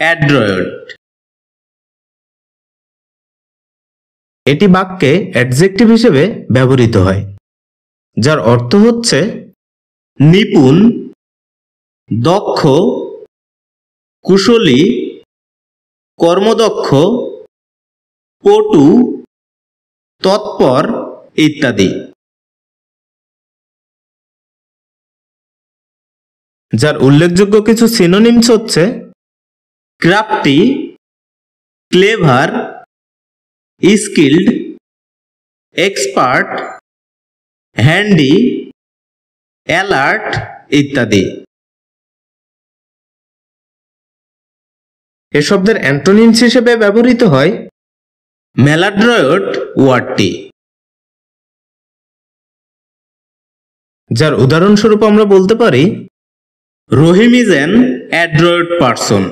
Android. এটি বাক্যে adjective হিসেবে ব্যবহৃত হয়, যার অর্থ হচ্ছে নিপুণ, দক্ষ, কুশলী, কর্মদক্ষ, পটু, তৎপর ইত্যাদি। যার উল্লেখযোগ্য কিছু সিনোনিমস হচ্ছে crafty, clever, skilled, expert, handy, alert ইত্যাদি। এ শব্দের অ্যান্টোনিমস হিসেবে ব্যবহৃত হয় ম্যালাড্রয়েড ওয়ার্ডটি, যার উদাহরণস্বরূপ আমরা বলতে পারি রহিম ইজ অ্যান অ্যাড্রয়েড পারসন।